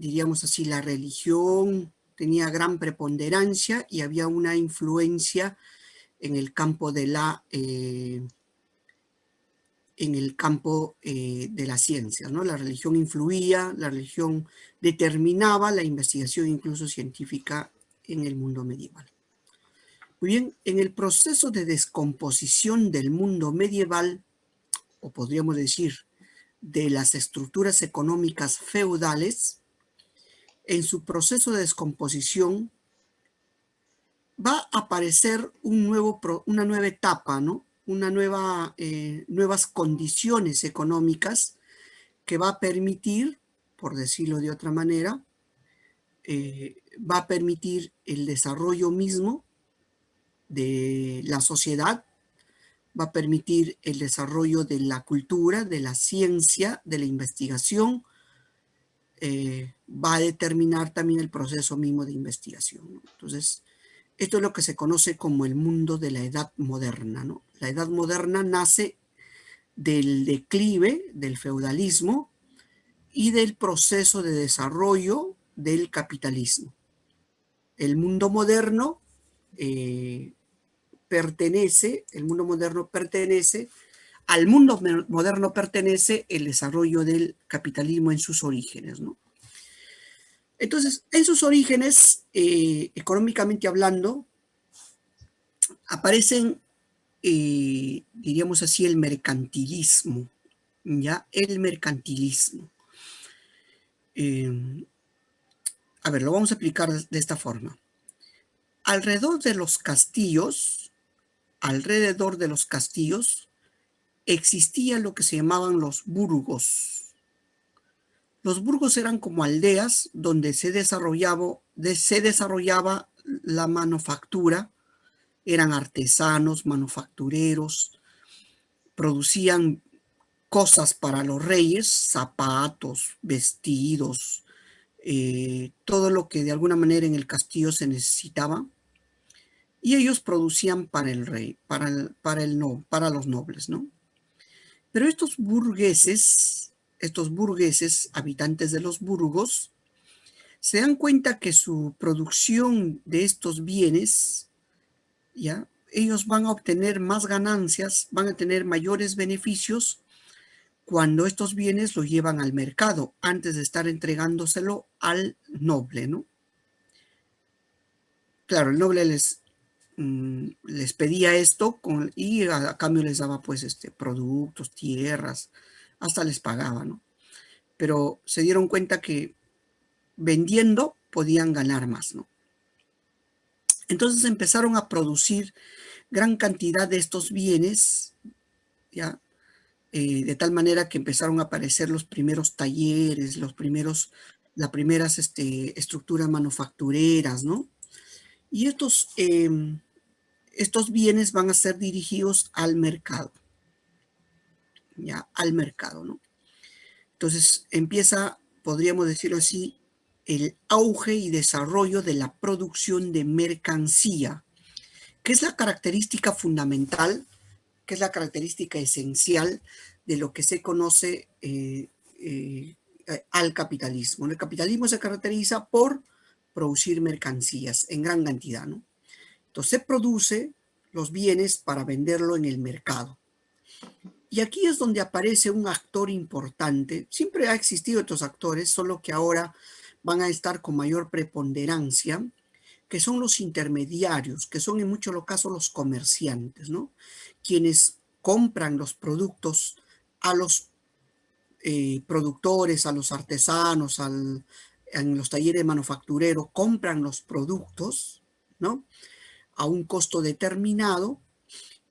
diríamos así, la religión tenía gran preponderancia y había una influencia en el campo de de la ciencia, ¿no? La religión influía, la religión determinaba la investigación incluso científica en el mundo medieval. Muy bien, en el proceso de descomposición del mundo medieval, o podríamos decir, de las estructuras económicas feudales, en su proceso de descomposición va a aparecer una nueva etapa, ¿no? Nuevas condiciones económicas que va a permitir, por decirlo de otra manera, va a permitir el desarrollo mismo de la sociedad, va a permitir el desarrollo de la cultura, de la ciencia, de la investigación, va a determinar también el proceso mismo de investigación, ¿no? Entonces, esto es lo que se conoce como el mundo de la Edad Moderna, ¿no? La Edad Moderna nace del declive del feudalismo y del proceso de desarrollo del capitalismo. El mundo moderno al mundo moderno pertenece el desarrollo del capitalismo en sus orígenes, ¿no? Entonces, en sus orígenes, económicamente hablando, aparecen, diríamos así, el mercantilismo, ¿ya? El mercantilismo. A ver, lo vamos a explicar de esta forma. Alrededor de los castillos, existía lo que se llamaban los burgos. Los burgos eran como aldeas donde se desarrollaba la manufactura, eran artesanos, manufactureros, producían cosas para los reyes, zapatos, vestidos, todo lo que de alguna manera en el castillo se necesitaba, y ellos producían para el rey, para los nobles, ¿no? Pero estos burgueses, habitantes de los burgos, se dan cuenta que su producción de estos bienes, ¿ya? Ellos van a obtener más ganancias, van a tener mayores beneficios cuando estos bienes los llevan al mercado, antes de estar entregándoselo al noble, ¿no? Claro, el noble les pedía esto y a cambio les daba pues productos, tierras, hasta les pagaba, ¿no? Pero se dieron cuenta que vendiendo podían ganar más, ¿no? Entonces empezaron a producir gran cantidad de estos bienes, ¿ya? De tal manera que empezaron a aparecer los primeros talleres, las primeras estructuras manufactureras, ¿no? Y estos bienes van a ser dirigidos al mercado, ¿ya? Al mercado, ¿no? Entonces empieza, podríamos decirlo así, el auge y desarrollo de la producción de mercancía, que es la característica fundamental, que es la característica esencial de lo que se conoce al capitalismo. El capitalismo se caracteriza por producir mercancías en gran cantidad, ¿no? Entonces se produce los bienes para venderlo en el mercado. Y aquí es donde aparece un actor importante. Siempre ha existido estos actores, solo que ahora van a estar con mayor preponderancia, que son los intermediarios, que son en muchos casos los comerciantes, ¿no? Quienes compran los productos a los productores, a los artesanos, en los talleres manufactureros, compran los productos, ¿no? A un costo determinado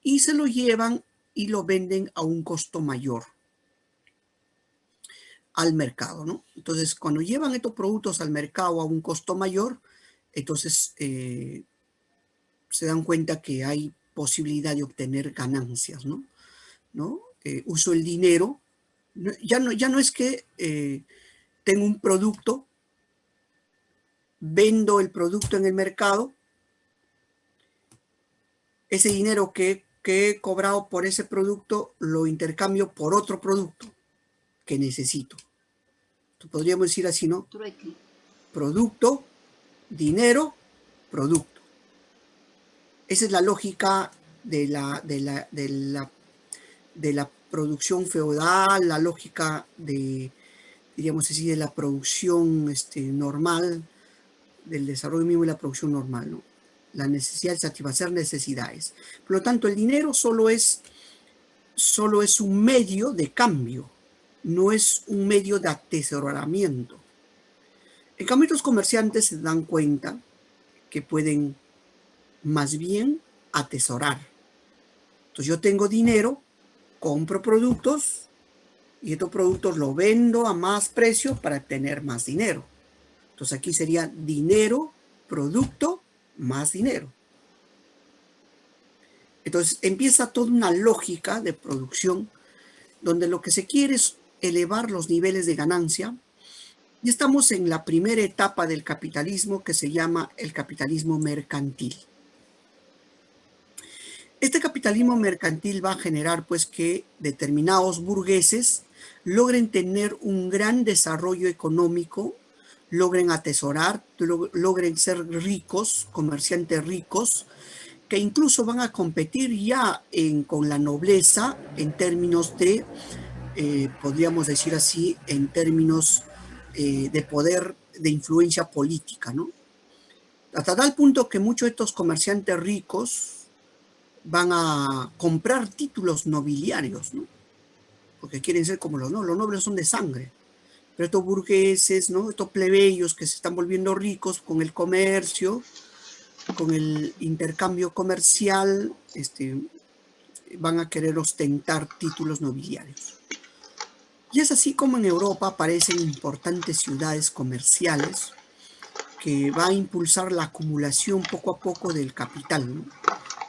y se lo llevan y lo venden a un costo mayor al mercado, ¿no? Entonces, cuando llevan estos productos al mercado a un costo mayor, entonces se dan cuenta que hay posibilidad de obtener ganancias, ¿no? Uso el dinero, ya no es que tengo un producto, vendo el producto en el mercado, ese dinero que he cobrado por ese producto lo intercambio por otro producto que necesito. Podríamos decir así, ¿no? Trueque. Producto, dinero, producto. Esa es la lógica de la producción feudal, la lógica de, diríamos así, de la producción normal, del desarrollo mismo y la producción normal, ¿no? La necesidad de satisfacer necesidades. Por lo tanto, el dinero solo es un medio de cambio, no es un medio de atesoramiento. En cambio, los comerciantes se dan cuenta que pueden más bien atesorar. Entonces yo tengo dinero, compro productos y estos productos los vendo a más precio para tener más dinero. Entonces aquí sería dinero, producto, más dinero. Entonces empieza toda una lógica de producción donde lo que se quiere es elevar los niveles de ganancia. Y estamos en la primera etapa del capitalismo que se llama el capitalismo mercantil. Este capitalismo mercantil va a generar pues que determinados burgueses logren tener un gran desarrollo económico, logren atesorar, logren ser ricos, comerciantes ricos, que incluso van a competir ya con la nobleza en términos de, podríamos decir así, en términos de poder, de influencia política, ¿no? Hasta tal punto que muchos de estos comerciantes ricos van a comprar títulos nobiliarios, ¿no? Porque quieren ser como los nobles son de sangre. Pero estos burgueses, ¿no? Estos plebeyos que se están volviendo ricos con el comercio, con el intercambio comercial, van a querer ostentar títulos nobiliarios. Y es así como en Europa aparecen importantes ciudades comerciales que va a impulsar la acumulación poco a poco del capital, ¿no?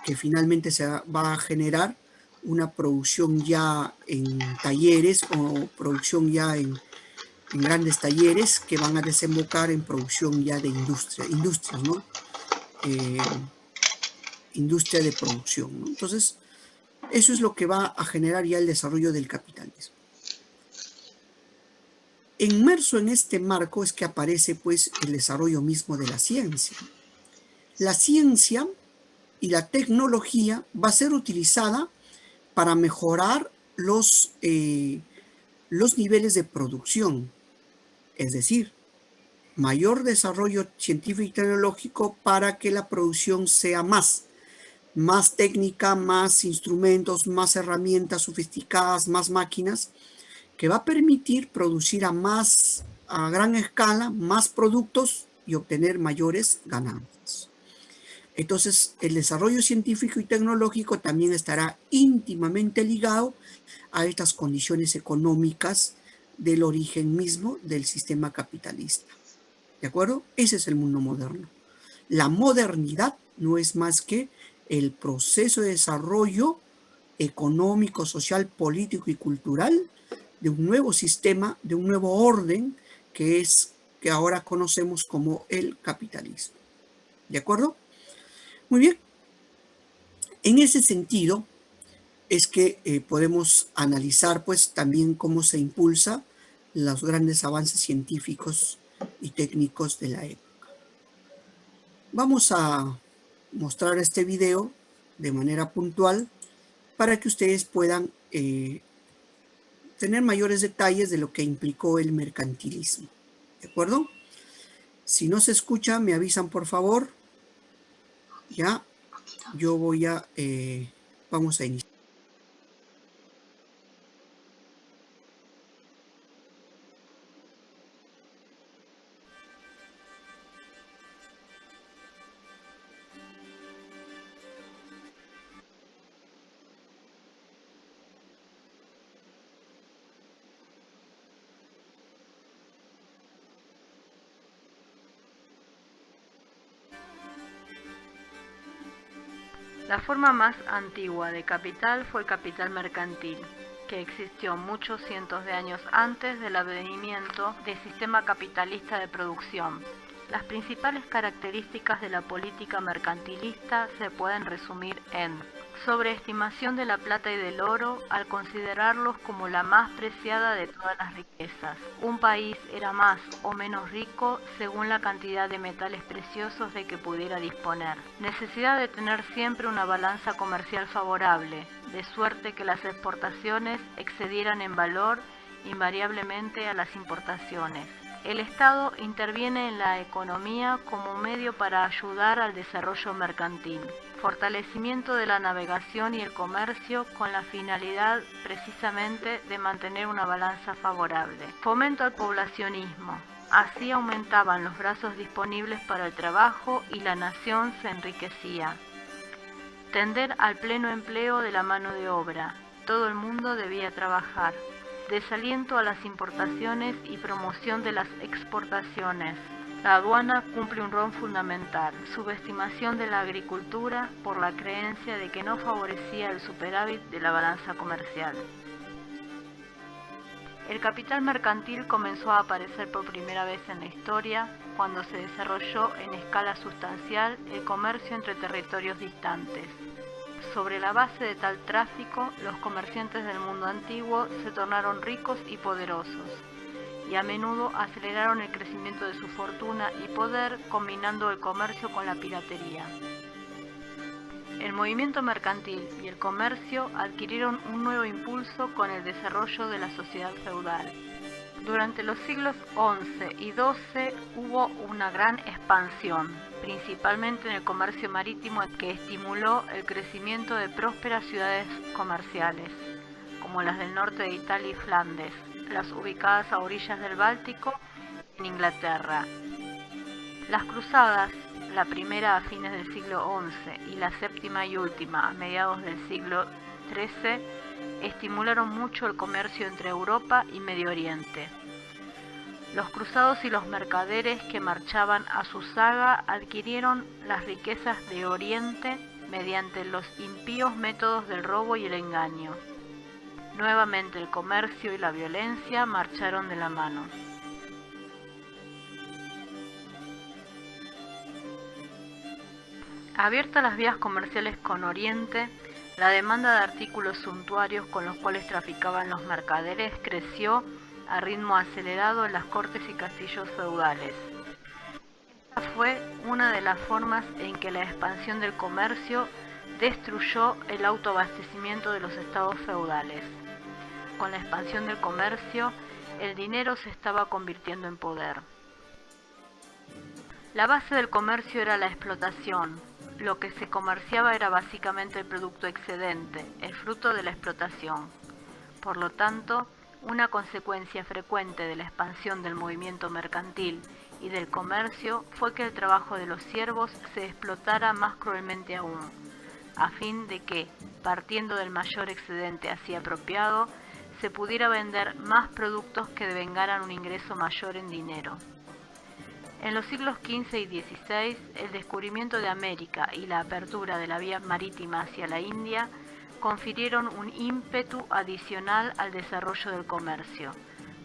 Que finalmente se va a generar una producción ya en talleres o producción ya en grandes talleres que van a desembocar en producción ya de industrias, ¿no? Industria de producción, ¿no? Entonces, eso es lo que va a generar ya el desarrollo del capitalismo. Inmerso en este marco es que aparece pues el desarrollo mismo de la ciencia. La ciencia y la tecnología va a ser utilizada para mejorar los niveles de producción, es decir, mayor desarrollo científico y tecnológico para que la producción sea más técnica, más instrumentos, más herramientas sofisticadas, más máquinas, que va a permitir producir a gran escala, más productos y obtener mayores ganancias. Entonces, el desarrollo científico y tecnológico también estará íntimamente ligado a estas condiciones económicas del origen mismo del sistema capitalista. ¿De acuerdo? Ese es el mundo moderno. La modernidad no es más que el proceso de desarrollo económico, social, político y cultural de un nuevo sistema, de un nuevo orden que ahora conocemos como el capitalismo. ¿De acuerdo? Muy bien. En ese sentido es que podemos analizar pues también cómo se impulsa los grandes avances científicos y técnicos de la época. Vamos a mostrar este video de manera puntual para que ustedes puedan tener mayores detalles de lo que implicó el mercantilismo. ¿De acuerdo? Si no se escucha, me avisan por favor. Ya, yo voy a, vamos a iniciar. La forma más antigua de capital fue el capital mercantil, que existió muchos cientos de años antes del advenimiento del sistema capitalista de producción. Las principales características de la política mercantilista se pueden resumir en Sobreestimación de la plata y del oro al considerarlos como la más preciada de todas las riquezas. Un país era más o menos rico según la cantidad de metales preciosos de que pudiera disponer. Necesidad de tener siempre una balanza comercial favorable, de suerte que las exportaciones excedieran en valor invariablemente a las importaciones. El Estado interviene en la economía como medio para ayudar al desarrollo mercantil. Fortalecimiento de la navegación y el comercio con la finalidad precisamente de mantener una balanza favorable. Fomento al poblacionismo. Así aumentaban los brazos disponibles para el trabajo y la nación se enriquecía. Tender al pleno empleo de la mano de obra. Todo el mundo debía trabajar. Desaliento a las importaciones y promoción de las exportaciones. La aduana cumple un rol fundamental. Subestimación de la agricultura por la creencia de que no favorecía el superávit de la balanza comercial. El capital mercantil comenzó a aparecer por primera vez en la historia cuando se desarrolló en escala sustancial el comercio entre territorios distantes. Sobre la base de tal tráfico, los comerciantes del mundo antiguo se tornaron ricos y poderosos, y a menudo aceleraron el crecimiento de su fortuna y poder combinando el comercio con la piratería. El movimiento mercantil y el comercio adquirieron un nuevo impulso con el desarrollo de la sociedad feudal. Durante los siglos XI y XII hubo una gran expansión, principalmente en el comercio marítimo, que estimuló el crecimiento de prósperas ciudades comerciales, como las del norte de Italia y Flandes, las ubicadas a orillas del Báltico en Inglaterra. Las cruzadas, la primera a fines del siglo XI y la séptima y última a mediados del siglo XIII, estimularon mucho el comercio entre Europa y Medio Oriente. Los cruzados y los mercaderes que marchaban a su zaga adquirieron las riquezas de Oriente mediante los impíos métodos del robo y el engaño. Nuevamente el comercio y la violencia marcharon de la mano. Abiertas las vías comerciales con Oriente, la demanda de artículos suntuarios con los cuales traficaban los mercaderes creció a ritmo acelerado en las cortes y castillos feudales. Esta fue una de las formas en que la expansión del comercio destruyó el autoabastecimiento de los estados feudales. Con la expansión del comercio, el dinero se estaba convirtiendo en poder. La base del comercio era la explotación. Lo que se comerciaba era básicamente el producto excedente, el fruto de la explotación. Por lo tanto, una consecuencia frecuente de la expansión del movimiento mercantil y del comercio fue que el trabajo de los siervos se explotara más cruelmente aún, a fin de que, partiendo del mayor excedente así apropiado, se pudiera vender más productos que devengaran un ingreso mayor en dinero. En los siglos XV y XVI, el descubrimiento de América y la apertura de la vía marítima hacia la India confirieron un ímpetu adicional al desarrollo del comercio,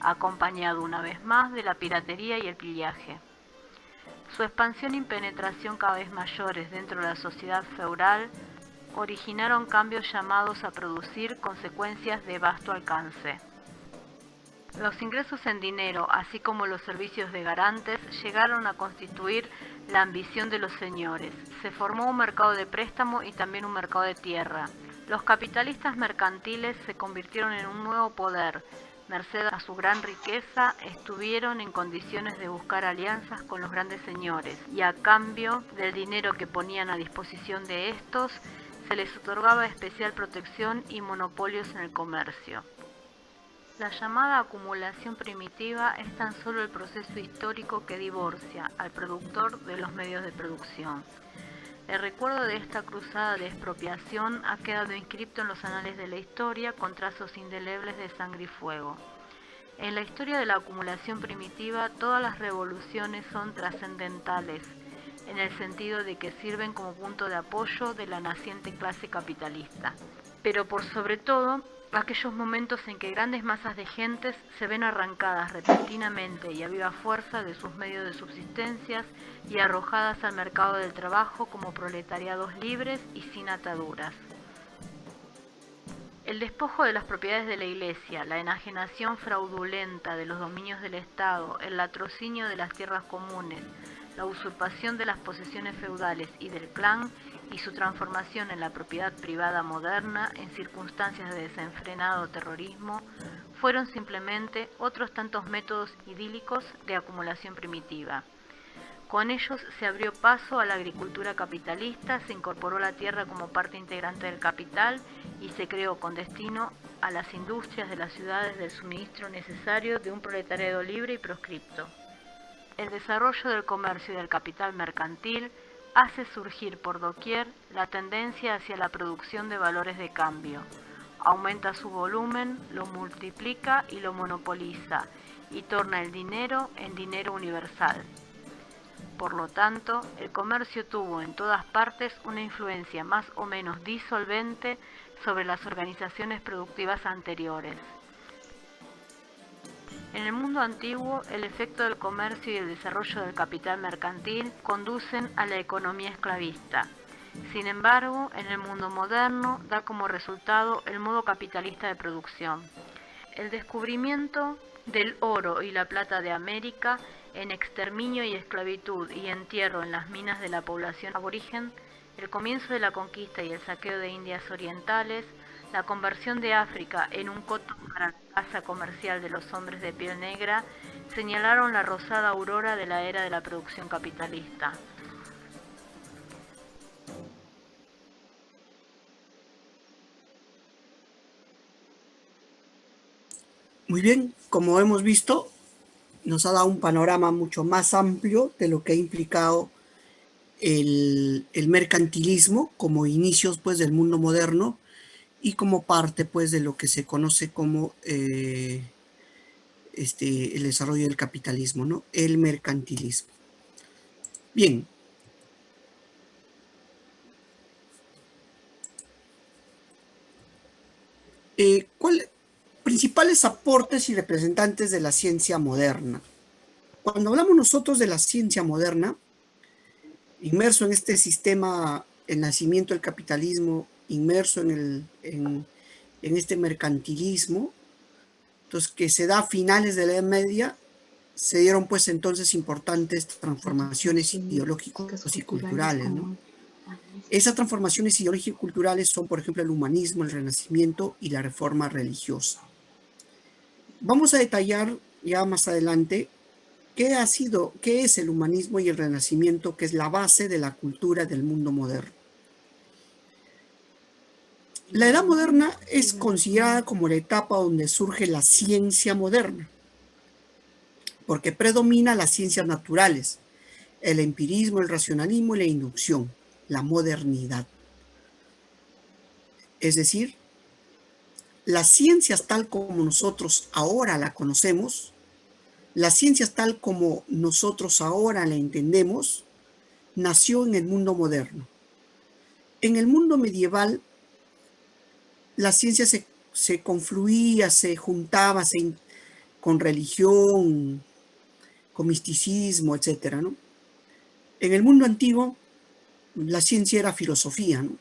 acompañado una vez más de la piratería y el pillaje. Su expansión y penetración cada vez mayores dentro de la sociedad feudal originaron cambios llamados a producir consecuencias de vasto alcance. Los ingresos en dinero, así como los servicios de garantes, llegaron a constituir la ambición de los señores. Se formó un mercado de préstamo y también un mercado de tierra. Los capitalistas mercantiles se convirtieron en un nuevo poder. Merced a su gran riqueza, estuvieron en condiciones de buscar alianzas con los grandes señores, y a cambio del dinero que ponían a disposición de estos, se les otorgaba especial protección y monopolios en el comercio. La llamada acumulación primitiva es tan solo el proceso histórico que divorcia al productor de los medios de producción. El recuerdo de esta cruzada de expropiación ha quedado inscripto en los anales de la historia con trazos indelebles de sangre y fuego. En la historia de la acumulación primitiva, todas las revoluciones son trascendentales, en el sentido de que sirven como punto de apoyo de la naciente clase capitalista. Pero por sobre todo, aquellos momentos en que grandes masas de gentes se ven arrancadas repentinamente y a viva fuerza de sus medios de subsistencia y arrojadas al mercado del trabajo como proletariados libres y sin ataduras. El despojo de las propiedades de la Iglesia, la enajenación fraudulenta de los dominios del Estado, el latrocinio de las tierras comunes, la usurpación de las posesiones feudales y del clan y su transformación en la propiedad privada moderna en circunstancias de desenfrenado terrorismo fueron simplemente otros tantos métodos idílicos de acumulación primitiva. Con ellos se abrió paso a la agricultura capitalista, se incorporó la tierra como parte integrante del capital y se creó con destino a las industrias de las ciudades del suministro necesario de un proletariado libre y proscripto. El desarrollo del comercio y del capital mercantil hace surgir por doquier la tendencia hacia la producción de valores de cambio. Aumenta su volumen, lo multiplica y lo monopoliza, y torna el dinero en dinero universal. Por lo tanto, el comercio tuvo en todas partes una influencia más o menos disolvente sobre las organizaciones productivas anteriores. En el mundo antiguo, el efecto del comercio y el desarrollo del capital mercantil conducen a la economía esclavista. Sin embargo, en el mundo moderno da como resultado el modo capitalista de producción. El descubrimiento del oro y la plata de América en exterminio y esclavitud y entierro en las minas de la población aborigen, el comienzo de la conquista y el saqueo de Indias orientales, la conversión de África en un coto para la caza comercial de los hombres de piel negra, señalaron la rosada aurora de la era de la producción capitalista. Muy bien, como hemos visto, nos ha dado un panorama mucho más amplio de lo que ha implicado el mercantilismo como inicios pues del mundo moderno y como parte pues de lo que se conoce como el desarrollo del capitalismo, ¿no? El mercantilismo. Bien. Principales aportes y representantes de la ciencia moderna. Cuando hablamos nosotros de la ciencia moderna, inmerso en este sistema, el nacimiento del capitalismo, inmerso en este mercantilismo, entonces que se da a finales de la Edad Media, se dieron pues entonces importantes transformaciones ideológicas y culturales, ¿no? Esas transformaciones ideológicas y culturales son, por ejemplo, el humanismo, el renacimiento y la reforma religiosa. Vamos a detallar ya más adelante qué es el humanismo y el renacimiento, que es la base de la cultura del mundo moderno. La Edad Moderna es considerada como la etapa donde surge la ciencia moderna, porque predomina las ciencias naturales, el empirismo, el racionalismo y la inducción, la modernidad. Es decir, las ciencias tal como nosotros ahora la conocemos, las ciencias tal como nosotros ahora la entendemos, nació en el mundo moderno. En el mundo medieval, la ciencia se confluía, se juntaba con religión, con misticismo, etc., ¿no? En el mundo antiguo, la ciencia era filosofía, ¿no?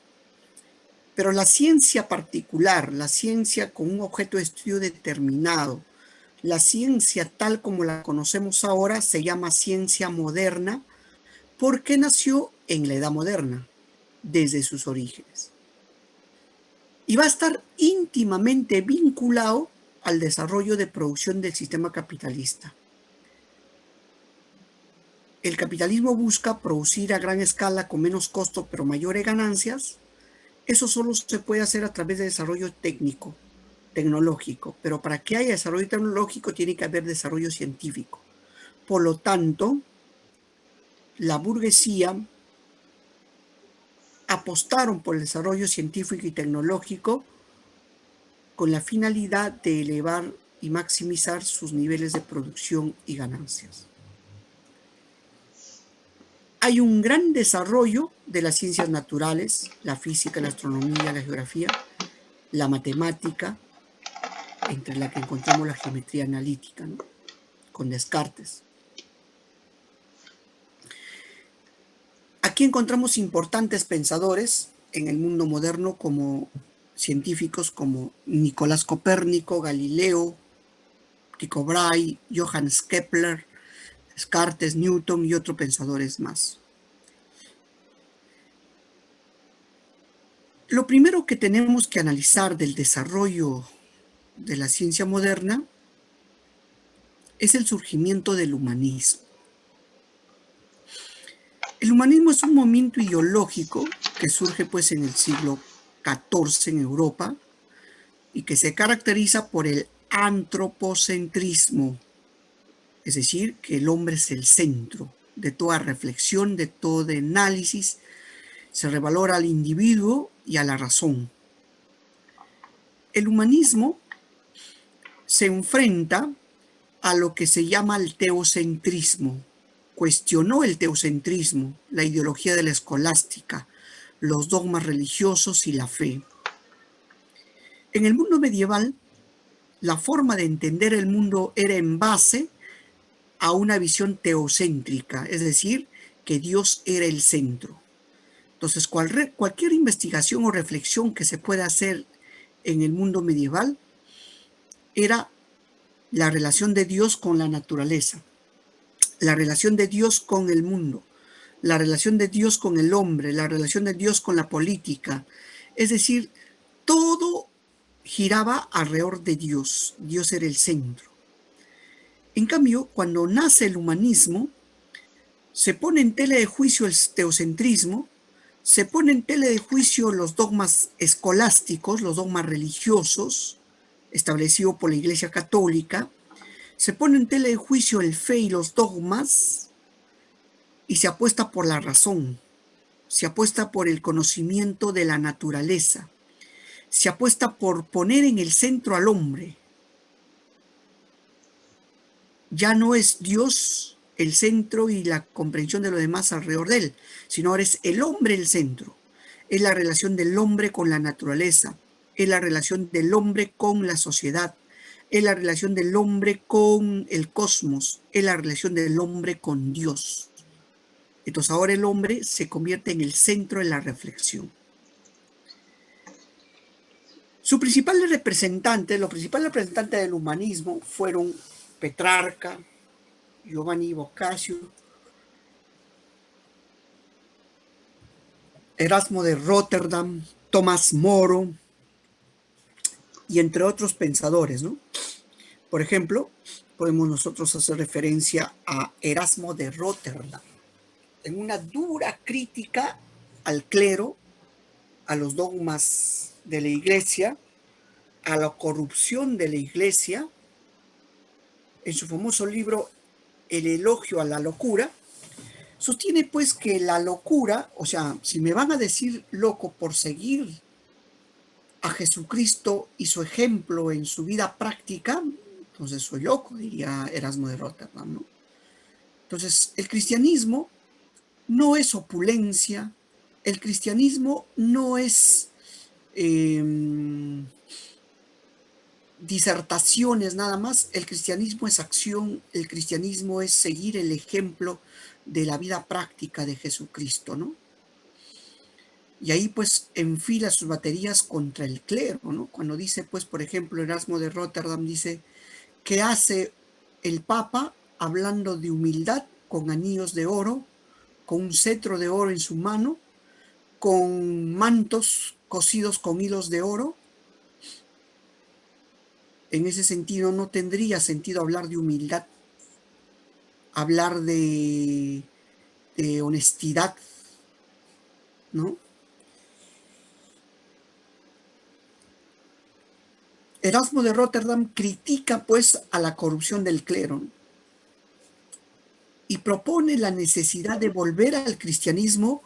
Pero la ciencia particular, la ciencia con un objeto de estudio determinado, la ciencia tal como la conocemos ahora se llama ciencia moderna porque nació en la Edad Moderna, desde sus orígenes. Y va a estar íntimamente vinculado al desarrollo de producción del sistema capitalista. El capitalismo busca producir a gran escala con menos costo pero mayores ganancias. Eso solo se puede hacer a través de desarrollo técnico, tecnológico, pero para que haya desarrollo tecnológico tiene que haber desarrollo científico. Por lo tanto, la burguesía apostaron por el desarrollo científico y tecnológico con la finalidad de elevar y maximizar sus niveles de producción y ganancias. Hay un gran desarrollo de las ciencias naturales, la física, la astronomía, la geografía, la matemática, entre la que encontramos la geometría analítica, ¿no? Con Descartes. Aquí encontramos importantes pensadores en el mundo moderno como científicos como Nicolás Copérnico, Galileo, Tycho Brahe, Johannes Kepler, Descartes, Newton y otros pensadores más. Lo primero que tenemos que analizar del desarrollo de la ciencia moderna es el surgimiento del humanismo. El humanismo es un movimiento ideológico que surge pues en el siglo XIV en Europa y que se caracteriza por el antropocentrismo, es decir, que el hombre es el centro de toda reflexión, de todo análisis, se revalora al individuo y a la razón. El humanismo se enfrenta a lo que se llama el teocentrismo. Cuestionó el teocentrismo, la ideología de la escolástica, los dogmas religiosos y la fe. En el mundo medieval, la forma de entender el mundo era en base a una visión teocéntrica, es decir, que Dios era el centro. Entonces, cualquier investigación o reflexión que se pueda hacer en el mundo medieval era la relación de Dios con la naturaleza, la relación de Dios con el mundo, la relación de Dios con el hombre, la relación de Dios con la política. Es decir, todo giraba alrededor de Dios. Dios era el centro. En cambio, cuando nace el humanismo, se pone en tela de juicio el teocentrismo, se pone en tela de juicio los dogmas escolásticos, los dogmas religiosos, establecidos por la Iglesia Católica, se pone en tela de juicio el fe y los dogmas y se apuesta por la razón, se apuesta por el conocimiento de la naturaleza, se apuesta por poner en el centro al hombre. Ya no es Dios el centro y la comprensión de lo demás alrededor de él, sino ahora es el hombre el centro. Es la relación del hombre con la naturaleza, es la relación del hombre con la sociedad, es la relación del hombre con el cosmos, es la relación del hombre con Dios. Entonces ahora el hombre se convierte en el centro de la reflexión. Los principales representantes del humanismo fueron Petrarca, Giovanni Boccaccio, Erasmo de Rotterdam, Tomás Moro y entre otros pensadores, ¿no? Por ejemplo, podemos nosotros hacer referencia a Erasmo de Rotterdam en una dura crítica al clero, a los dogmas de la iglesia, a la corrupción de la iglesia. En su famoso libro El elogio a la locura, sostiene pues que la locura, o sea, si me van a decir loco por seguir a Jesucristo y su ejemplo en su vida práctica, entonces soy loco, diría Erasmo de Rotterdam, ¿no? Entonces, el cristianismo no es opulencia, el cristianismo no es disertaciones nada más, el cristianismo es acción, el cristianismo es seguir el ejemplo de la vida práctica de Jesucristo, ¿no? Y ahí pues enfila sus baterías contra el clero, ¿no? Cuando dice pues, por ejemplo, Erasmo de Rotterdam dice, ¿qué hace el Papa hablando de humildad con anillos de oro, con un cetro de oro en su mano, con mantos cosidos con hilos de oro? En ese sentido no tendría sentido hablar de humildad, hablar de honestidad, ¿no? Erasmo de Rotterdam critica pues a la corrupción del clero y propone la necesidad de volver al cristianismo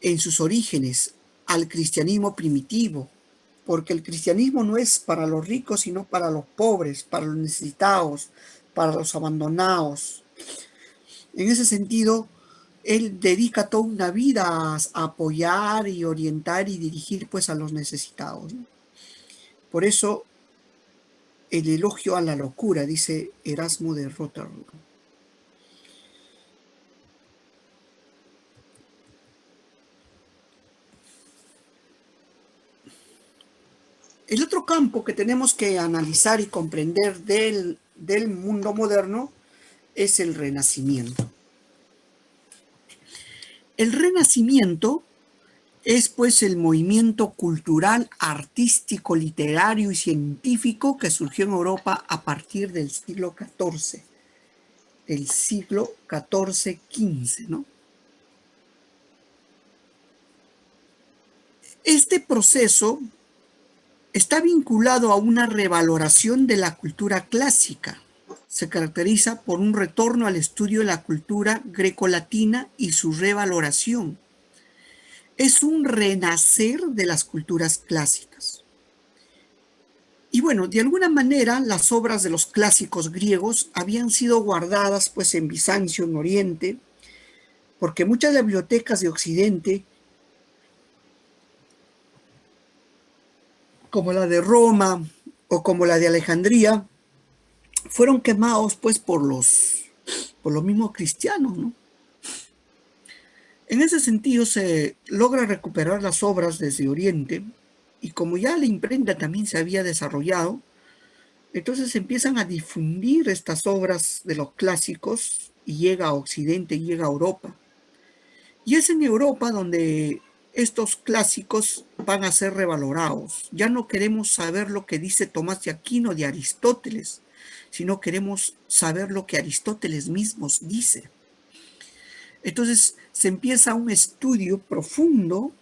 en sus orígenes, al cristianismo primitivo, porque el cristianismo no es para los ricos, sino para los pobres, para los necesitados, para los abandonados. En ese sentido, él dedica toda una vida a apoyar y orientar y dirigir pues a los necesitados, ¿no? Por eso, el elogio a la locura, dice Erasmo de Rotterdam. El otro campo que tenemos que analizar y comprender del mundo moderno es el Renacimiento. El Renacimiento es pues el movimiento cultural, artístico, literario y científico que surgió en Europa a partir del siglo XIV, del siglo XIV-XV, ¿no? Este proceso está vinculado a una revaloración de la cultura clásica. Se caracteriza por un retorno al estudio de la cultura grecolatina y su revaloración. Es un renacer de las culturas clásicas. Y bueno, de alguna manera las obras de los clásicos griegos habían sido guardadas pues en Bizancio, en Oriente, porque muchas bibliotecas de Occidente, como la de Roma o como la de Alejandría, fueron quemados pues por los mismos cristianos, ¿no? En ese sentido se logra recuperar las obras desde Oriente, y como ya la imprenta también se había desarrollado, entonces empiezan a difundir estas obras de los clásicos y llega a Occidente, llega a Europa. Y es en Europa donde estos clásicos van a ser revalorados. Ya no queremos saber lo que dice Tomás de Aquino de Aristóteles, sino queremos saber lo que Aristóteles mismo dice. Entonces se empieza un estudio profundo,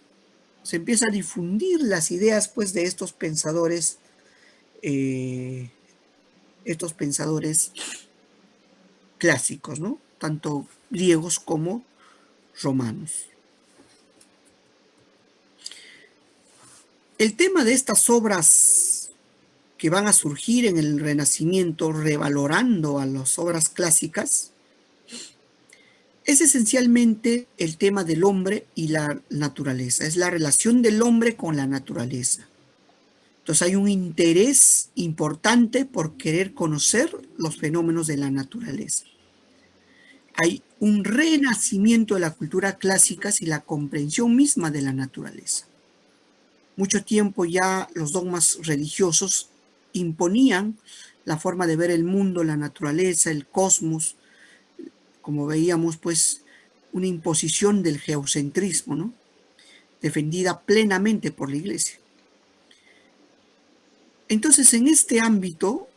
se empieza a difundir las ideas pues de estos pensadores clásicos, ¿no? Tanto griegos como romanos. El tema de estas obras que van a surgir en el Renacimiento, revalorando a las obras clásicas, es esencialmente el tema del hombre y la naturaleza, es la relación del hombre con la naturaleza. Entonces hay un interés importante por querer conocer los fenómenos de la naturaleza. Hay un renacimiento de la cultura clásica y la comprensión misma de la naturaleza. Mucho tiempo ya los dogmas religiosos imponían la forma de ver el mundo, la naturaleza, el cosmos, como veíamos, pues, una imposición del geocentrismo, ¿no? Defendida plenamente por la Iglesia. Entonces, en este ámbito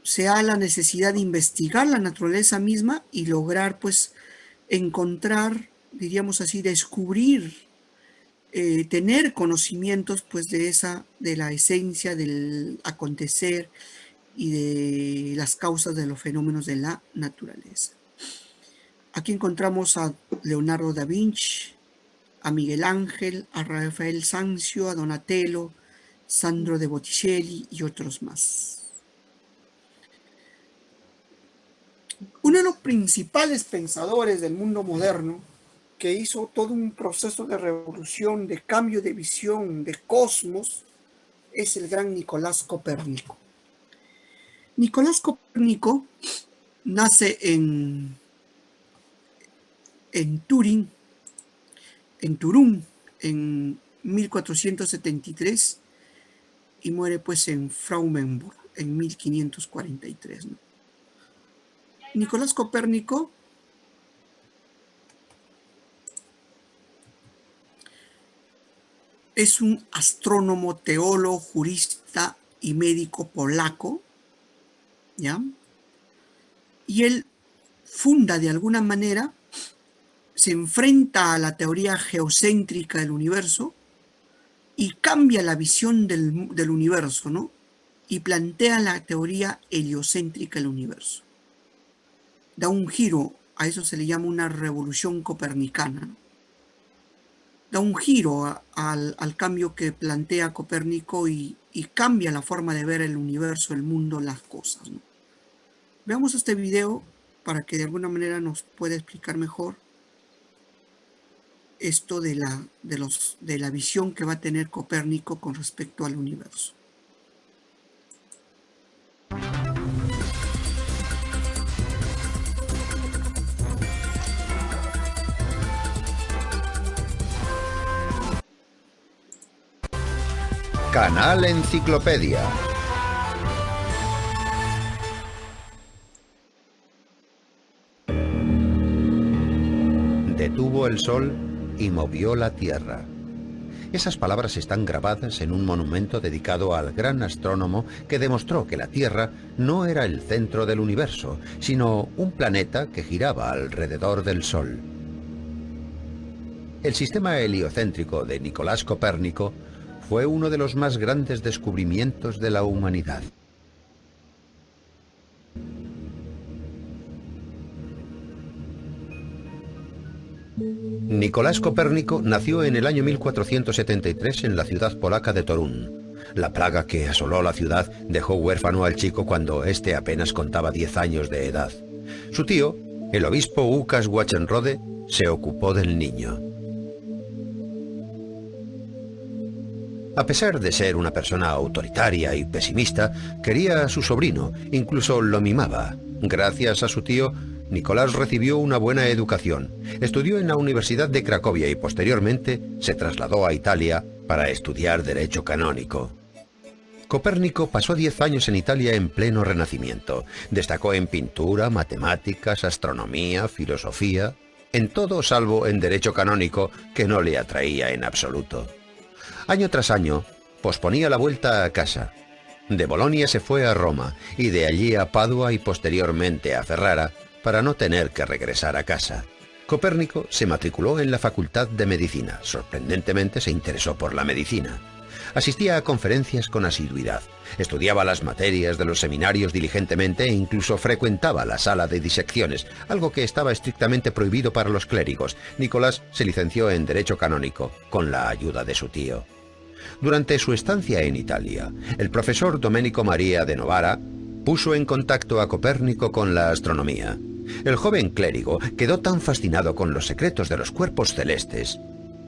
se da la necesidad de investigar la naturaleza misma y lograr, pues, encontrar, diríamos así, descubrir, tener conocimientos, pues, de la esencia del acontecer y de las causas de los fenómenos de la naturaleza. Aquí encontramos a Leonardo da Vinci, a Miguel Ángel, a Rafael Sanzio, a Donatello, Sandro de Botticelli y otros más. Uno de los principales pensadores del mundo moderno, que hizo todo un proceso de revolución, de cambio de visión, de cosmos, es el gran Nicolás Copérnico. Nicolás Copérnico nace en Turún, en 1473, y muere pues en Frauenburg en 1543, ¿no? Nicolás Copérnico es un astrónomo, teólogo, jurista y médico polaco, ¿ya? Y él funda de alguna manera, se enfrenta a la teoría geocéntrica del universo y cambia la visión del universo, ¿no? Y plantea la teoría heliocéntrica del universo. Da un giro, a eso se le llama una revolución copernicana, ¿no? Da un giro al cambio que plantea Copérnico y cambia la forma de ver el universo, el mundo, las cosas, ¿no? Veamos este video para que de alguna manera nos pueda explicar mejor esto de la visión que va a tener Copérnico con respecto al universo. Canal Enciclopedia. Detuvo el sol y movió la tierra. Esas palabras están grabadas en un monumento dedicado al gran astrónomo que demostró que la Tierra no era el centro del universo, sino un planeta que giraba alrededor del Sol. El sistema heliocéntrico de Nicolás Copérnico fue uno de los más grandes descubrimientos de la humanidad. Nicolás Copérnico nació en el año 1473 en la ciudad polaca de Torún. La plaga que asoló la ciudad dejó huérfano al chico cuando éste apenas contaba 10 años de edad. Su tío, el obispo Łukasz Wachenrode, se ocupó del niño. A pesar de ser una persona autoritaria y pesimista, quería a su sobrino, incluso lo mimaba. Gracias a su tío, Nicolás recibió una buena educación. Estudió en la Universidad de Cracovia y posteriormente se trasladó a Italia para estudiar Derecho Canónico. Copérnico pasó 10 años en Italia en pleno Renacimiento. Destacó en pintura, matemáticas, astronomía, filosofía, en todo salvo en Derecho Canónico, que no le atraía en absoluto. Año tras año, posponía la vuelta a casa. De Bolonia se fue a Roma y de allí a Padua y posteriormente a Ferrara, para no tener que regresar a casa. Copérnico se matriculó en la Facultad de Medicina. Sorprendentemente se interesó por la medicina. Asistía a conferencias con asiduidad. Estudiaba las materias de los seminarios diligentemente e incluso frecuentaba la sala de disecciones, algo que estaba estrictamente prohibido para los clérigos. Nicolás se licenció en Derecho Canónico, con la ayuda de su tío. Durante su estancia en Italia, el profesor Domenico Maria de Novara puso en contacto a Copérnico con la astronomía. El joven clérigo quedó tan fascinado con los secretos de los cuerpos celestes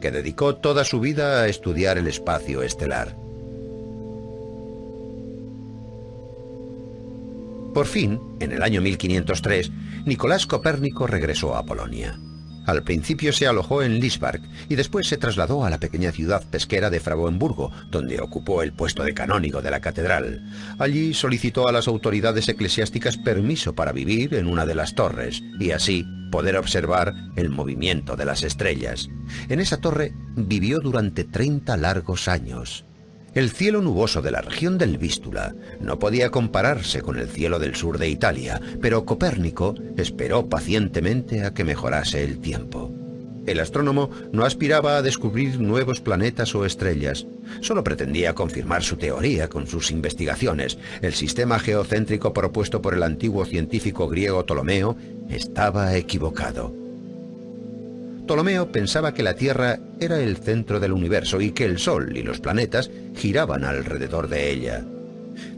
que dedicó toda su vida a estudiar el espacio estelar. Por fin, en el año 1503, Nicolás Copérnico regresó a Polonia. Al principio se alojó en Lißbark y después se trasladó a la pequeña ciudad pesquera de Frauenburgo, donde ocupó el puesto de canónigo de la catedral. Allí solicitó a las autoridades eclesiásticas permiso para vivir en una de las torres y así poder observar el movimiento de las estrellas. En esa torre vivió durante 30 largos años. El cielo nuboso de la región del Vístula no podía compararse con el cielo del sur de Italia, pero Copérnico esperó pacientemente a que mejorase el tiempo. El astrónomo no aspiraba a descubrir nuevos planetas o estrellas, solo pretendía confirmar su teoría con sus investigaciones. El sistema geocéntrico propuesto por el antiguo científico griego Ptolomeo estaba equivocado. Ptolomeo pensaba que la Tierra era el centro del universo y que el Sol y los planetas giraban alrededor de ella.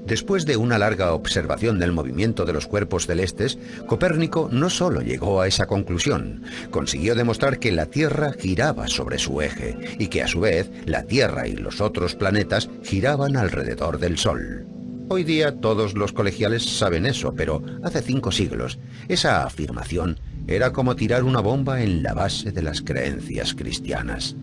Después de una larga observación del movimiento de los cuerpos celestes, Copérnico no solo llegó a esa conclusión, consiguió demostrar que la Tierra giraba sobre su eje y que a su vez la Tierra y los otros planetas giraban alrededor del Sol. Hoy día todos los colegiales saben eso, pero hace 5 siglos esa afirmación era como tirar una bomba en la base de las creencias cristianas.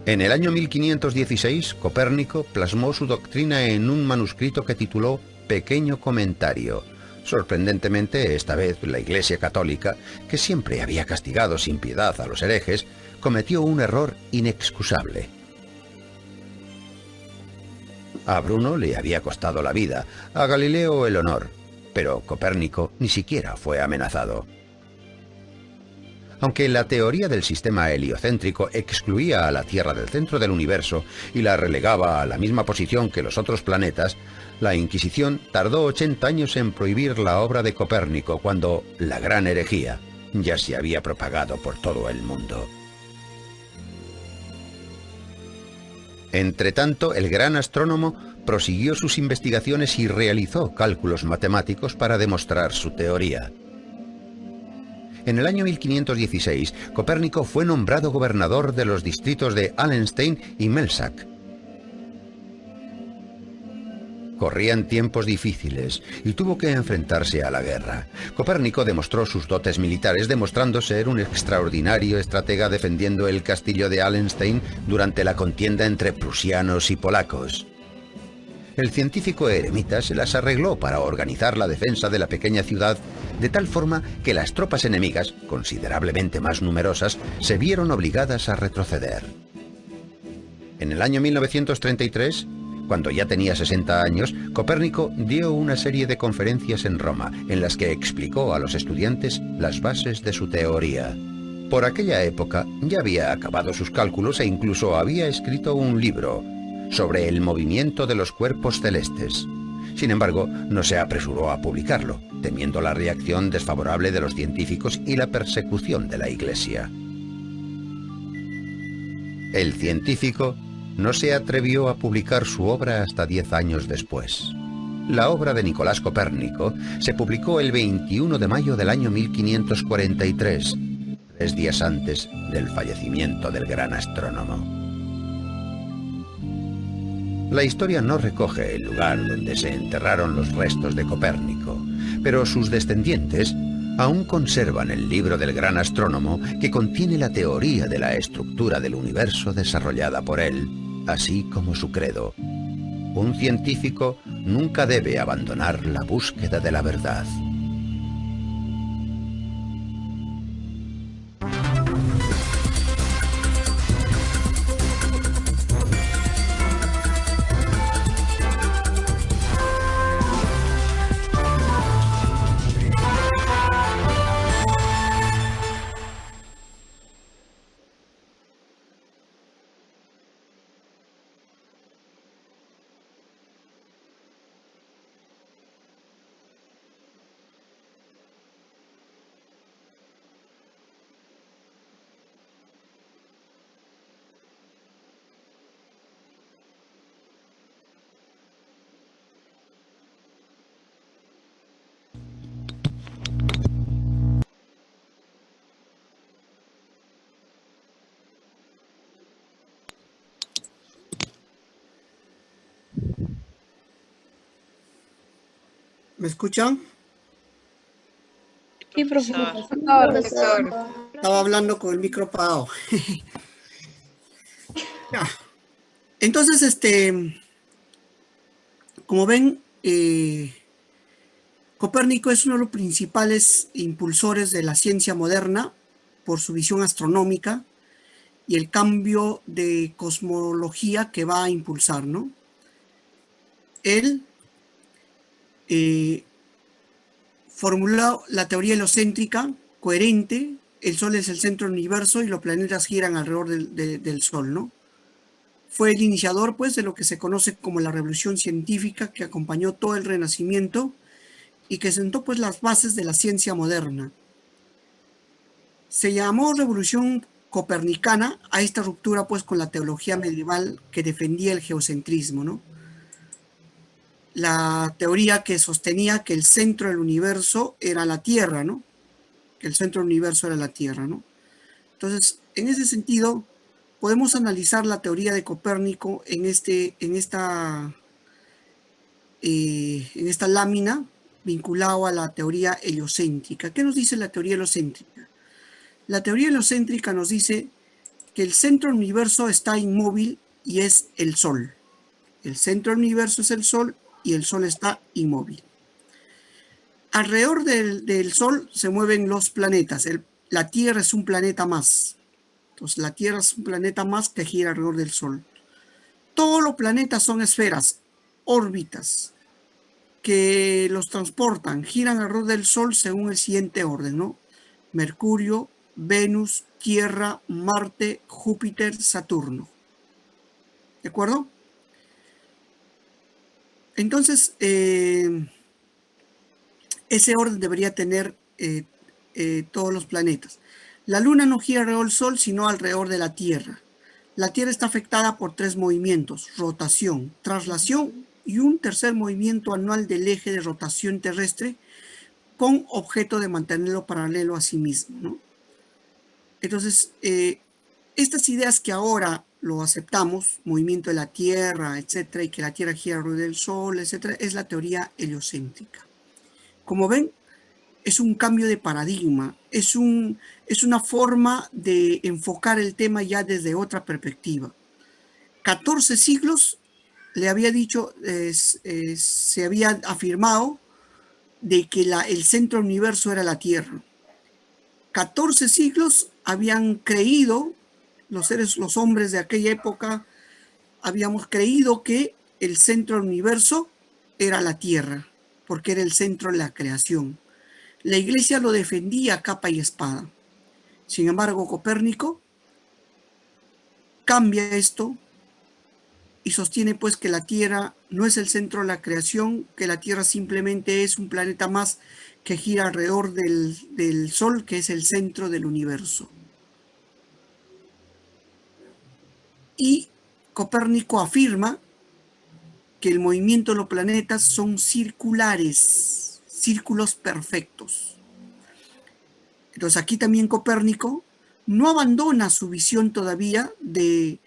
En el año 1516, Copérnico plasmó su doctrina en un manuscrito que tituló Pequeño Comentario. Sorprendentemente, esta vez la Iglesia Católica, que siempre había castigado sin piedad a los herejes, cometió un error inexcusable. A Bruno le había costado la vida, a Galileo el honor, pero Copérnico ni siquiera fue amenazado. Aunque la teoría del sistema heliocéntrico excluía a la Tierra del centro del universo y la relegaba a la misma posición que los otros planetas, la Inquisición tardó 80 años en prohibir la obra de Copérnico cuando la gran herejía ya se había propagado por todo el mundo. Entretanto, el gran astrónomo prosiguió sus investigaciones y realizó cálculos matemáticos para demostrar su teoría. En el año 1516, Copérnico fue nombrado gobernador de los distritos de Allenstein y Melsack. Corrían tiempos difíciles y tuvo que enfrentarse a la guerra. Copérnico demostró sus dotes militares, demostrando ser un extraordinario estratega defendiendo el castillo de Allenstein durante la contienda entre prusianos y polacos. El científico eremita se las arregló para organizar la defensa de la pequeña ciudad de tal forma que las tropas enemigas, considerablemente más numerosas, se vieron obligadas a retroceder. En el año 1933, cuando ya tenía 60 años, Copérnico dio una serie de conferencias en Roma en las que explicó a los estudiantes las bases de su teoría. Por aquella época ya había acabado sus cálculos e incluso había escrito un libro sobre el movimiento de los cuerpos celestes. Sin embargo, no se apresuró a publicarlo, temiendo la reacción desfavorable de los científicos y la persecución de la Iglesia. El científico no se atrevió a publicar su obra hasta 10 años después. La obra de Nicolás Copérnico se publicó el 21 de mayo del año 1543, 3 días antes del fallecimiento del gran astrónomo. La historia no recoge el lugar donde se enterraron los restos de Copérnico, pero sus descendientes aún conservan el libro del gran astrónomo que contiene la teoría de la estructura del universo desarrollada por él, así como su credo. Un científico nunca debe abandonar la búsqueda de la verdad. ¿Me escuchan? Sí, profesor. Estaba hablando con el micro apagado. Ya. Entonces, como ven, Copérnico es uno de los principales impulsores de la ciencia moderna por su visión astronómica y el cambio de cosmología que va a impulsar, ¿no? Él formuló la teoría heliocéntrica coherente. El Sol es el centro del universo y los planetas giran alrededor del Sol, ¿no? Fue el iniciador, pues, de lo que se conoce como la revolución científica que acompañó todo el Renacimiento y que sentó, pues, las bases de la ciencia moderna. Se llamó revolución copernicana a esta ruptura, pues, con la teología medieval que defendía el geocentrismo, ¿no? La teoría que sostenía que el centro del universo era la Tierra, ¿no? Que el centro del universo era la Tierra, ¿no? Entonces, en ese sentido, podemos analizar la teoría de Copérnico en esta lámina vinculado a la teoría heliocéntrica. ¿Qué nos dice la teoría heliocéntrica? La teoría heliocéntrica nos dice que el centro del universo está inmóvil y es el Sol. El centro del universo es el Sol y el Sol está inmóvil. Alrededor del Sol se mueven los planetas. La Tierra es un planeta más. Entonces, la Tierra es un planeta más que gira alrededor del Sol. Todos los planetas son esferas, órbitas, que los transportan, giran alrededor del Sol según el siguiente orden, ¿no? Mercurio, Venus, Tierra, Marte, Júpiter, Saturno. ¿De acuerdo? Entonces, ese orden debería tener todos los planetas. La Luna no gira alrededor del Sol, sino alrededor de la Tierra. La Tierra está afectada por 3 movimientos: rotación, traslación y un tercer movimiento anual del eje de rotación terrestre con objeto de mantenerlo paralelo a sí mismo, ¿no? Entonces, estas ideas que ahora lo aceptamos, movimiento de la Tierra, etcétera, y que la Tierra gira alrededor del Sol, etcétera, es la teoría heliocéntrica. Como ven, es un cambio de paradigma, es una forma de enfocar el tema ya desde otra perspectiva. 14 siglos, le había dicho, se había afirmado de que el centro del universo era la Tierra. 14 siglos habían creído, los hombres de aquella época, habíamos creído que el centro del universo era la Tierra, porque era el centro de la creación. La Iglesia lo defendía a capa y espada. Sin embargo, Copérnico cambia esto y sostiene pues que la Tierra no es el centro de la creación, que la Tierra simplemente es un planeta más que gira alrededor del Sol, que es el centro del universo. Y Copérnico afirma que el movimiento de los planetas son circulares, círculos perfectos. Entonces aquí también Copérnico no abandona su visión todavía de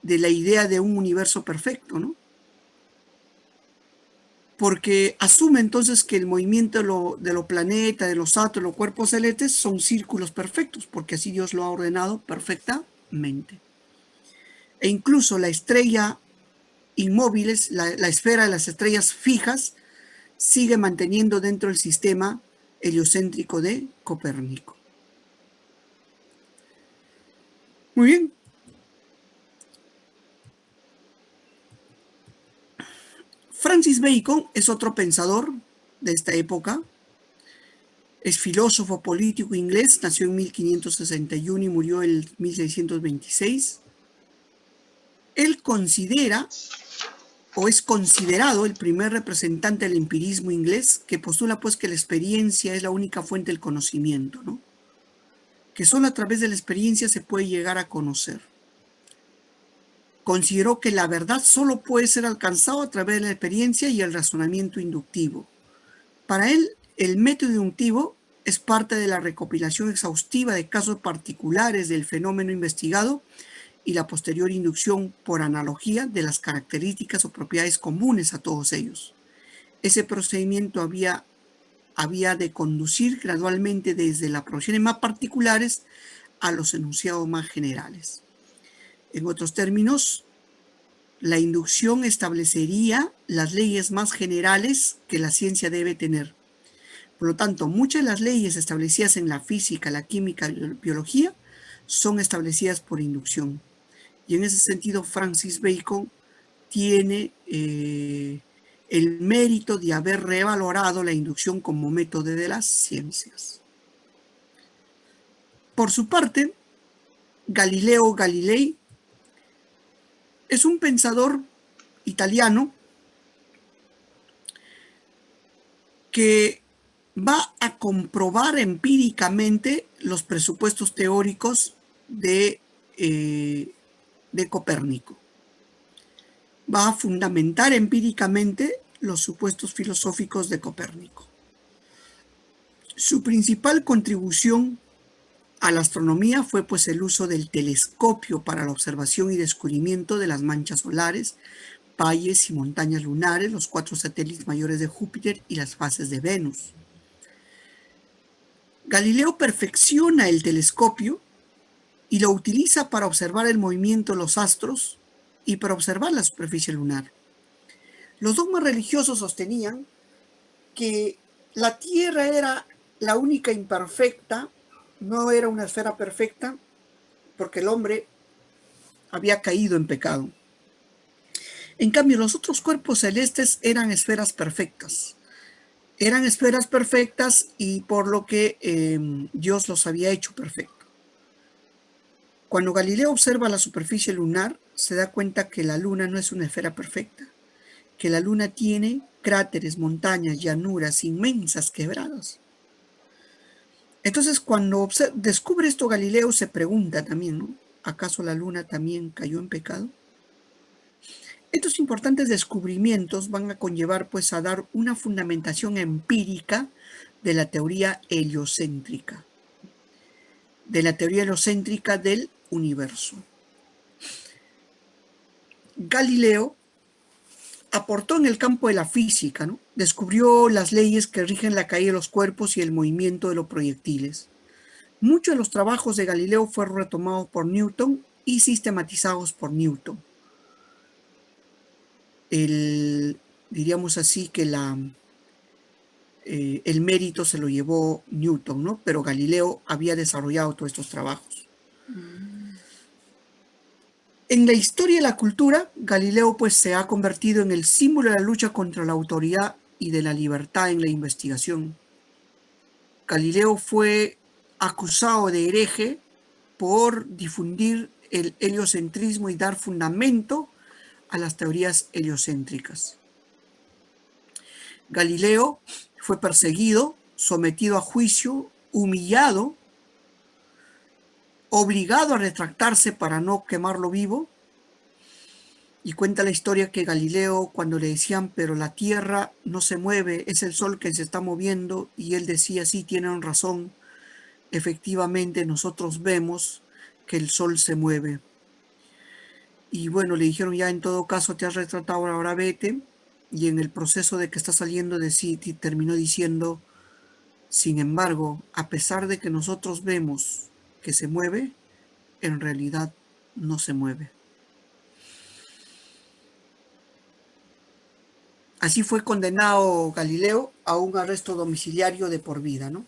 la idea de un universo perfecto, ¿no? Porque asume entonces que el movimiento de los planetas, de los átomos, de los cuerpos celestes son círculos perfectos, porque así Dios lo ha ordenado perfectamente. E incluso la estrella inmóviles, la esfera de las estrellas fijas, sigue manteniendo dentro del sistema heliocéntrico de Copérnico. Muy bien. Francis Bacon es otro pensador de esta época. Es filósofo político inglés, nació en 1561 y murió en 1626. Él considera, o es considerado, el primer representante del empirismo inglés, que postula pues que la experiencia es la única fuente del conocimiento, ¿no? Que solo a través de la experiencia se puede llegar a conocer. Consideró que la verdad solo puede ser alcanzada a través de la experiencia y el razonamiento inductivo. Para él, el método inductivo es parte de la recopilación exhaustiva de casos particulares del fenómeno investigado y la posterior inducción por analogía de las características o propiedades comunes a todos ellos. Ese procedimiento había de conducir gradualmente desde las proposiciones más particulares a los enunciados más generales. En otros términos, la inducción establecería las leyes más generales que la ciencia debe tener. Por lo tanto, muchas de las leyes establecidas en la física, la química y la biología son establecidas por inducción. Y en ese sentido, Francis Bacon tiene el mérito de haber revalorado la inducción como método de las ciencias. Por su parte, Galileo Galilei es un pensador italiano que va a comprobar empíricamente los presupuestos teóricos de Copérnico. Va a fundamentar empíricamente los supuestos filosóficos de Copérnico. Su principal contribución a la astronomía fue pues el uso del telescopio para la observación y descubrimiento de las manchas solares, valles y montañas lunares, los 4 satélites mayores de Júpiter y las fases de Venus. Galileo perfecciona el telescopio y lo utiliza para observar el movimiento de los astros y para observar la superficie lunar. Los dogmas religiosos sostenían que la Tierra era la única imperfecta, no era una esfera perfecta, porque el hombre había caído en pecado. En cambio, los otros cuerpos celestes eran esferas perfectas. Eran esferas perfectas y por lo que Dios los había hecho perfectos. Cuando Galileo observa la superficie lunar, se da cuenta que la luna no es una esfera perfecta, que la luna tiene cráteres, montañas, llanuras inmensas, quebradas. Entonces, cuando descubre esto, Galileo se pregunta también, ¿no? ¿Acaso la luna también cayó en pecado? Estos importantes descubrimientos van a conllevar pues a dar una fundamentación empírica de la teoría heliocéntrica, del universo. Galileo aportó en el campo de la física, ¿no? Descubrió las leyes que rigen la caída de los cuerpos y el movimiento de los proyectiles. Muchos de los trabajos de Galileo fueron retomados por Newton y sistematizados por Newton. Diríamos así que el mérito se lo llevó Newton, ¿no? Pero Galileo había desarrollado todos estos trabajos. En la historia de la cultura, Galileo pues se ha convertido en el símbolo de la lucha contra la autoridad y de la libertad en la investigación. Galileo fue acusado de hereje por difundir el heliocentrismo y dar fundamento a las teorías heliocéntricas. Galileo fue perseguido, sometido a juicio, humillado, obligado a retractarse para no quemarlo vivo. Y cuenta la historia que Galileo, cuando le decían, pero la Tierra no se mueve, es el Sol que se está moviendo, y él decía, sí, tienen razón, efectivamente nosotros vemos que el Sol se mueve. Y bueno, le dijeron, ya en todo caso te has retratado, ahora vete. Y en el proceso de que está saliendo de sí, terminó diciendo, sin embargo, a pesar de que nosotros vemos que se mueve, en realidad no se mueve. Así fue condenado Galileo a un arresto domiciliario de por vida, ¿no?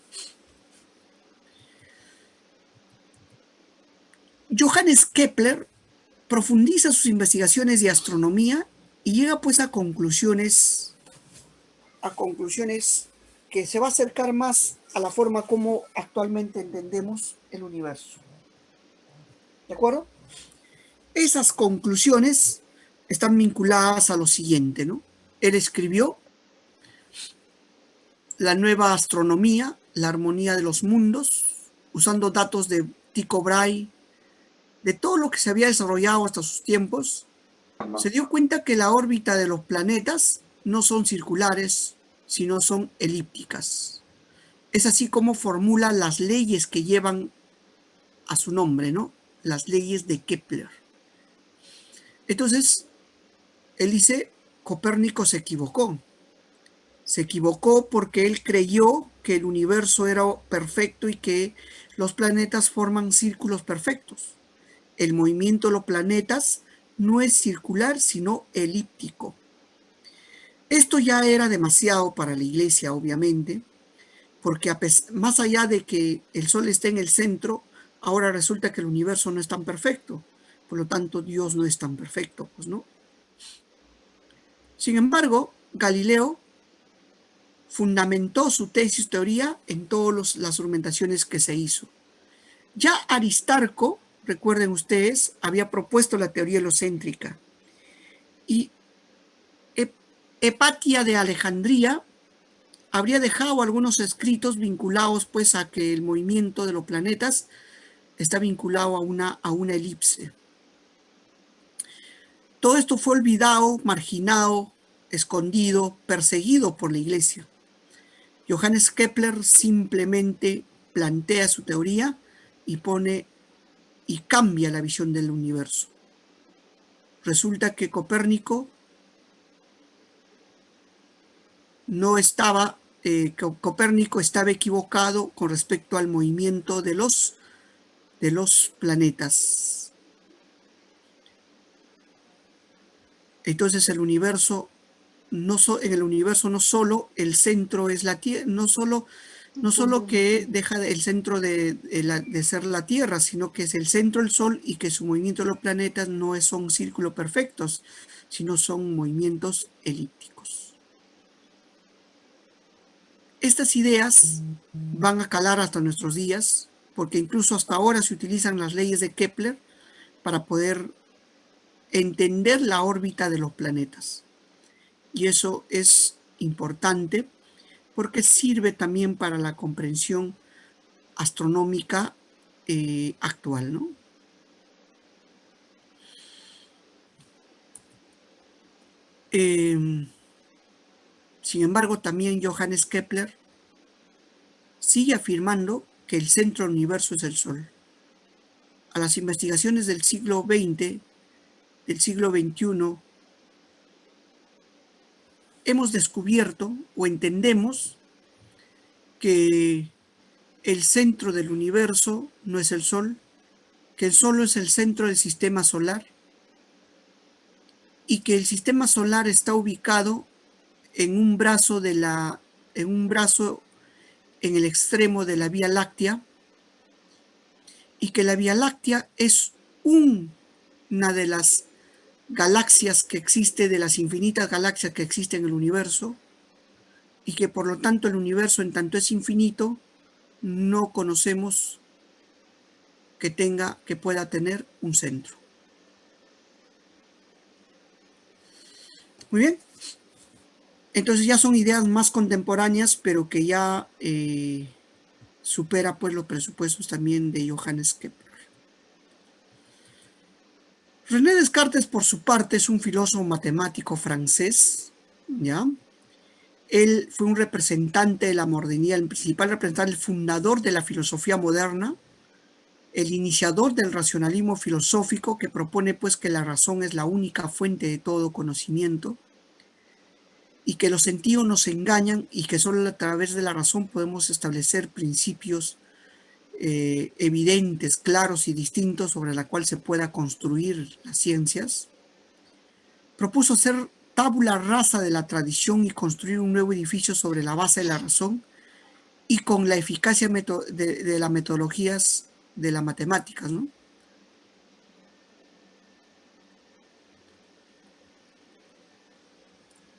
Johannes Kepler profundiza sus investigaciones de astronomía y llega pues a conclusiones que se va a acercar más a la forma como actualmente entendemos el universo. ¿De acuerdo? Esas conclusiones están vinculadas a lo siguiente, ¿no? Él escribió La nueva astronomía, la armonía de los mundos, usando datos de Tycho Brahe, de todo lo que se había desarrollado hasta sus tiempos. Se dio cuenta que la órbita de los planetas no son circulares, sino son elípticas. Es así como formula las leyes que llevan a su nombre, ¿no? Las leyes de Kepler. Entonces, él dice, Copérnico se equivocó. Se equivocó porque él creyó que el universo era perfecto y que los planetas forman círculos perfectos. El movimiento de los planetas no es circular, sino elíptico. Esto ya era demasiado para la Iglesia, obviamente, porque más allá de que el Sol esté en el centro, ahora resulta que el universo no es tan perfecto. Por lo tanto, Dios no es tan perfecto, pues, ¿no? Sin embargo, Galileo fundamentó su teoría en todas las argumentaciones que se hizo. Ya Aristarco, recuerden ustedes, había propuesto la teoría heliocéntrica, y Hipatia de Alejandría habría dejado algunos escritos vinculados pues a que el movimiento de los planetas está vinculado a una elipse. Todo esto fue olvidado, marginado, escondido, perseguido por la Iglesia. Johannes Kepler simplemente plantea su teoría y cambia la visión del universo. Resulta que Copérnico Copérnico estaba equivocado con respecto al movimiento de los planetas. Entonces en el universo no solo el centro es la Tierra, no solo que deja el centro de ser la Tierra, sino que es el centro el Sol, y que su movimiento de los planetas no son círculos perfectos, sino son movimientos elípticos. Estas ideas van a calar hasta nuestros días, porque incluso hasta ahora se utilizan las leyes de Kepler para poder entender la órbita de los planetas. Y eso es importante porque sirve también para la comprensión astronómica actual, ¿no? Sin embargo, también Johannes Kepler sigue afirmando que el centro del universo es el Sol. A las investigaciones del siglo XX del siglo XXI hemos descubierto o entendemos que el centro del universo no es el Sol, que el Sol es el centro del sistema solar y que el sistema solar está ubicado en un brazo en el extremo de la Vía Láctea, y que la Vía Láctea es una de las galaxias que existe, de las infinitas galaxias que existen en el universo, y que por lo tanto el universo, en tanto es infinito, no conocemos que pueda tener un centro. Muy bien. Entonces ya son ideas más contemporáneas, pero que ya supera pues los presupuestos también de Johannes Kepler. René Descartes, por su parte, es un filósofo matemático francés, ¿ya? Él fue un representante de la modernidad, el principal representante, el fundador de la filosofía moderna, el iniciador del racionalismo filosófico, que propone pues que la razón es la única fuente de todo conocimiento y que los sentidos nos engañan y que solo a través de la razón podemos establecer principios evidentes, claros y distintos sobre la cual se pueda construir las ciencias. Propuso hacer tabula rasa de la tradición y construir un nuevo edificio sobre la base de la razón y con la eficacia de las metodologías de las matemáticas, ¿no?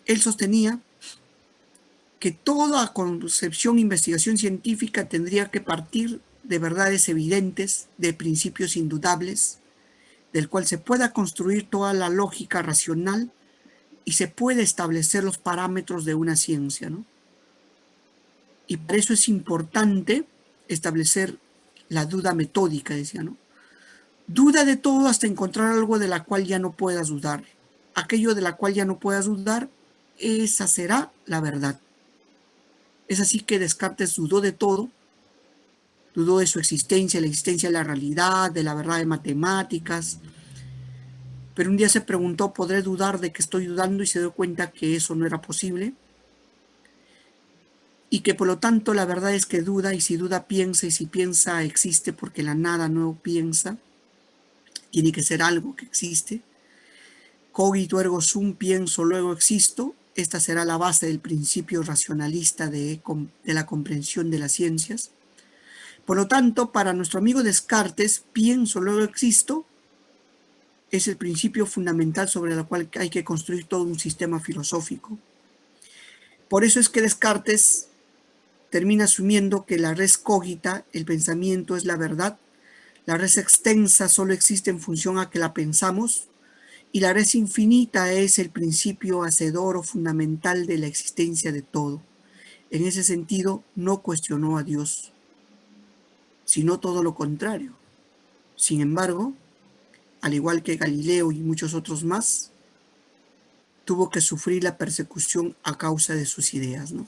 Él sostenía que toda concepción e investigación científica tendría que partir de verdades evidentes, de principios indudables, del cual se pueda construir toda la lógica racional y se puede establecer los parámetros de una ciencia, ¿no? Y por eso es importante establecer la duda metódica, decía, ¿no? Duda de todo hasta encontrar algo de la cual ya no puedas dudar. Aquello de la cual ya no puedas dudar, esa será la verdad. Es así que Descartes dudó de todo, dudó de su existencia, la existencia de la realidad, de la verdad de matemáticas, pero un día se preguntó, ¿podré dudar de que estoy dudando? Y se dio cuenta que eso no era posible, y que por lo tanto la verdad es que duda, y si duda piensa, y si piensa existe, porque la nada no piensa, tiene que ser algo que existe. Cogito ergo sum, pienso, luego existo. Esta será la base del principio racionalista de la comprensión de las ciencias. Por lo tanto, para nuestro amigo Descartes, pienso, luego existo, es el principio fundamental sobre el cual hay que construir todo un sistema filosófico. Por eso es que Descartes termina asumiendo que la res cogita, el pensamiento, es la verdad. La res extensa solo existe en función a que la pensamos, y la res infinita es el principio hacedor o fundamental de la existencia de todo. En ese sentido, no cuestionó a Dios, sino todo lo contrario. Sin embargo, al igual que Galileo y muchos otros más, tuvo que sufrir la persecución a causa de sus ideas, ¿no?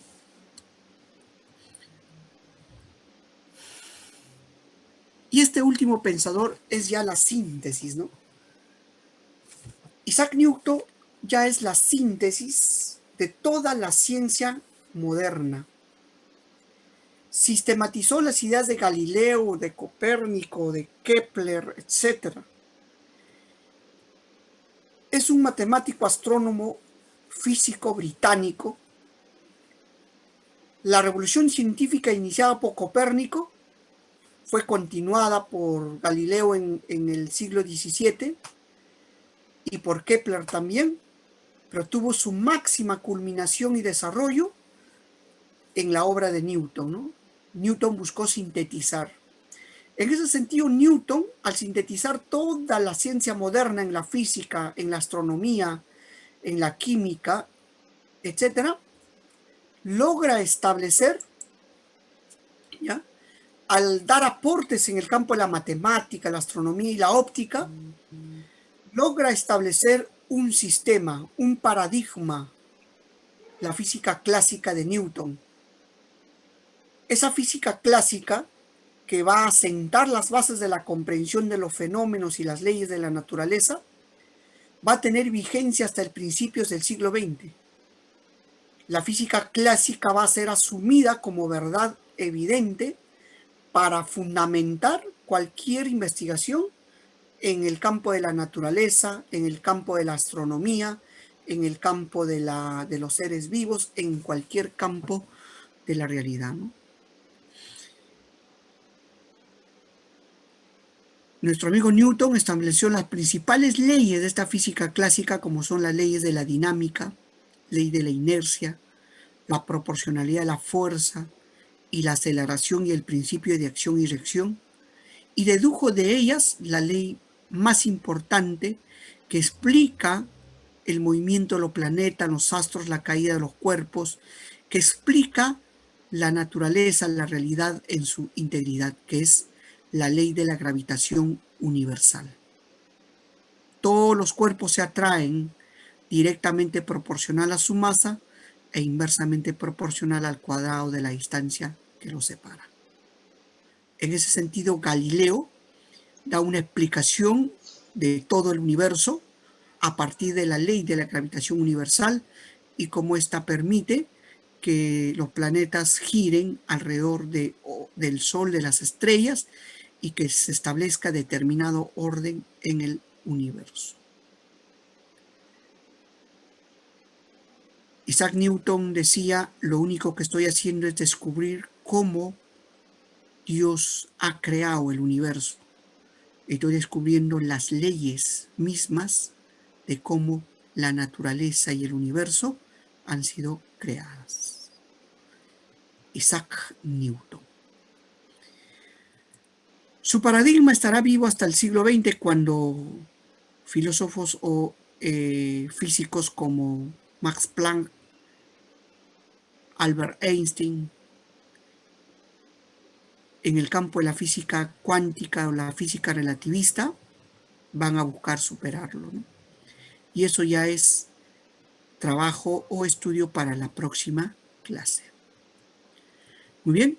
Y este último pensador es ya la síntesis, ¿no? Isaac Newton ya es la síntesis de toda la ciencia moderna. Sistematizó las ideas de Galileo, de Copérnico, de Kepler, etc. Es un matemático, astrónomo, físico británico. La revolución científica iniciada por Copérnico fue continuada por Galileo en el siglo XVII y por Kepler también, pero tuvo su máxima culminación y desarrollo en la obra de Newton, ¿no? Newton buscó sintetizar. En ese sentido, Newton, al sintetizar toda la ciencia moderna en la física, en la astronomía, en la química, etc., logra establecer, ¿ya?, al dar aportes en el campo de la matemática, la astronomía y la óptica, logra establecer un sistema, un paradigma, la física clásica de Newton. Esa física clásica que va a sentar las bases de la comprensión de los fenómenos y las leyes de la naturaleza, va a tener vigencia hasta el principios del siglo XX. La física clásica va a ser asumida como verdad evidente para fundamentar cualquier investigación en el campo de la naturaleza, en el campo de la astronomía, en el campo de los seres vivos, en cualquier campo de la realidad, ¿no? Nuestro amigo Newton estableció las principales leyes de esta física clásica, como son las leyes de la dinámica, ley de la inercia, la proporcionalidad de la fuerza y la aceleración y el principio de acción y reacción, y dedujo de ellas la ley más importante que explica el movimiento de los planetas, los astros, la caída de los cuerpos, que explica la naturaleza, la realidad en su integridad, que es la ley de la gravitación universal. Todos los cuerpos se atraen directamente proporcional a su masa e inversamente proporcional al cuadrado de la distancia que los separa. En ese sentido, Galileo da una explicación de todo el universo a partir de la ley de la gravitación universal y cómo ésta permite que los planetas giren alrededor del Sol, de las estrellas, y que se establezca determinado orden en el universo. Isaac Newton decía, lo único que estoy haciendo es descubrir cómo Dios ha creado el universo. Estoy descubriendo las leyes mismas de cómo la naturaleza y el universo han sido creadas. Isaac Newton. Su paradigma estará vivo hasta el siglo XX, cuando filósofos o físicos como Max Planck, Albert Einstein, en el campo de la física cuántica o la física relativista, van a buscar superarlo, ¿no? Y eso ya es trabajo o estudio para la próxima clase. Muy bien,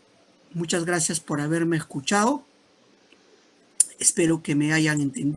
muchas gracias por haberme escuchado. Espero que me hayan entendido.